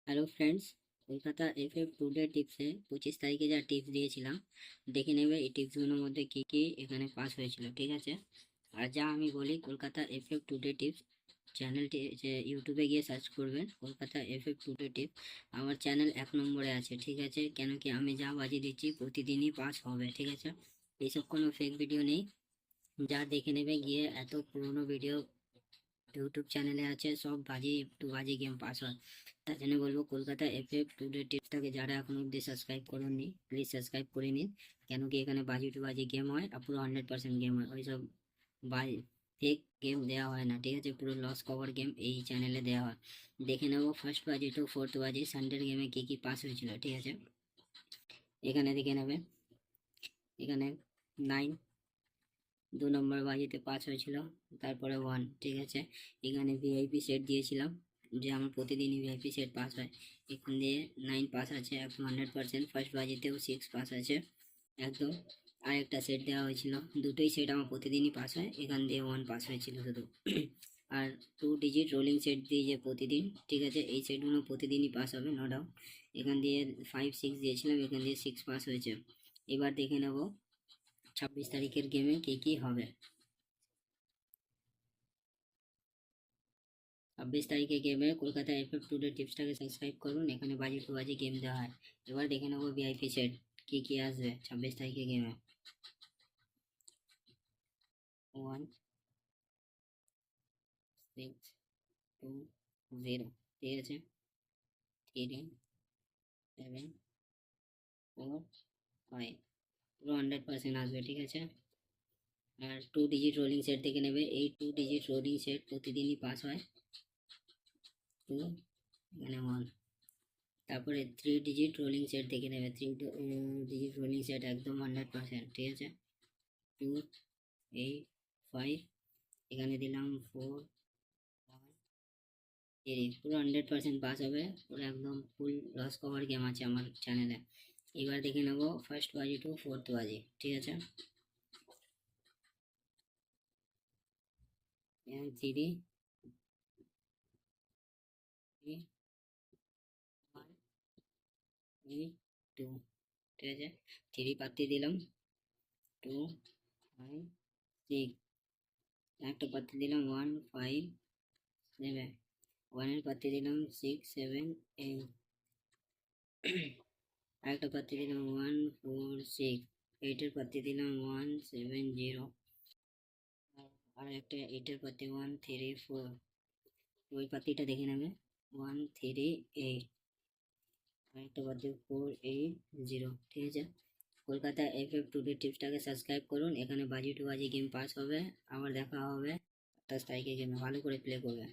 Hello friends, Kolkata FF today টিপসে 25 তারিখে যা টিপস দিয়েছিলাম দেখে নেবে এই টিপসগুলোর মধ্যে কি কি এখানে পাস হয়েছিল। ঠিক আছে, আর যা আমি বলি কলকাতা এফএফ টুডে টিপস চ্যানেলটি যে ইউটিউবে গিয়ে সার্চ করবেন কলকাতা এফএফ টুডে টিপস। আমার চ্যানেল 1 নম্বরে আছে। ঠিক আছে, কেন কি আমি যা বাজিয়ে দিচ্ছি প্রতিদিনই পাস হবে। ঠিক আছে, এইসব কোনো ফেক ভিডিও নেই, যা দেখে নেবে গিয়ে। এত পুরোনো ভিডিও ইউটিউব চ্যানেলে আছে, সব বাজে একটু বাজে গেম পাস হয়। তার জন্য বলবো কলকাতা এফএফ টুডে টিপসটাকে যারা এখন অব্দি সাবস্ক্রাইব করেননি প্লিজ সাবস্ক্রাইব করে নিন। কেন কি এখানে বাজে টু বাজে গেম হয় আর পুরো 100% গেম হয়। ওইসব বাজে ফেক গেম দেওয়া হয় না। ঠিক আছে, পুরো লস কভার গেম এই চ্যানেলে দেওয়া হয়। দেখে নেবো ফার্স্ট বাজি টু ফোর্থ বাজি সানডের গেমে কি কি পাস হয়েছিল। ঠিক আছে, এখানে দেখে নেবে। এখানে 9 2 নম্বর বাজিতে পাস হয়েছিল, তারপরে 1। ঠিক আছে, এখানে ভিআইপি সেট দিয়েছিলাম, যে আমার প্রতিদিনই ভিআইপি সেট পাস হয়। এখান দিয়ে 9 পাস আছে একদম 100%। ফার্স্ট বাজিতেও 6 পাস আছে একদম। আরেকটা সেট দেওয়া হয়েছিল, দুটোই সেট আমার প্রতিদিনই পাস হয়, এখান দিয়ে 1 পাস হয়েছিল শুধু। আর 2 ডিজিট রোলিং সেট দিয়ে যে প্রতিদিন, ঠিক আছে, এই সেটগুলো প্রতিদিনই পাস হবে নো ডাউট। এখান দিয়ে 5 6 দিয়েছিলাম, এখান দিয়ে 6 পাস হয়েছে। এবার দেখে নেব 26 তারিখের গেমে কি কি হবে। 26 তারিখে গেমে কলকাতা এফএফ টুডে টিপসটাকে সাবস্ক্রাইব করুন, এখানে বাজি টু বাজি গেম দেওয়া হয়। এবার দেখে নেবো ভিআইপি সেট কি কি আসবে 26 তারিখে গেমে। 1 6 2 0। ঠিক আছে, 3 7 4 5, পুরো 100% আসবে। ঠিক আছে, আর 2 ডিজিট রোলিং সেট দেখে নেবে। এই 2 ডিজিট রোলিং সেট প্রতিদিনই পাস হয়। 2 এখানে 1। তারপরে 3 ডিজিট রোলিং সেট দেখে নেবে। 3 ডিজিট রোলিং সেট একদম 100%। ঠিক আছে, 2 8 5, এখানে দিলাম 4 1 3, পুরো 100% পাস হবে। পুরো একদম ফুল লস কভার গেম আছে আমার চ্যানেলে। এবার দেখে নেবো ফার্স্ট বাজি টু ফোর্থ বাজি। ঠিক আছে, 3 3 1 8 2। ঠিক আছে, 3 পাতি দিলাম, 2 5 6, একটা পাতি দিলাম 1 5 7, 1 পাতি দিলাম 6 7 8, আরেকটা পাতি দিলাম 1 4 6, 8 পাতি দিলাম 1 7 0, আর একটা 8 পাতি 1 3 4। ওই পাতিটা দেখে নেবে 1 3 8, আরেকটা পাতি 4 8 0। ঠিক আছে, কলকাতা এফএফ টুডে টিপসটাকে সাবস্ক্রাইব করুন, এখানে বাজি টু বাজি গেম পাস হবে। আবার দেখা হবে 27 তারিখে গেমে, ভালো করে প্লে করবে।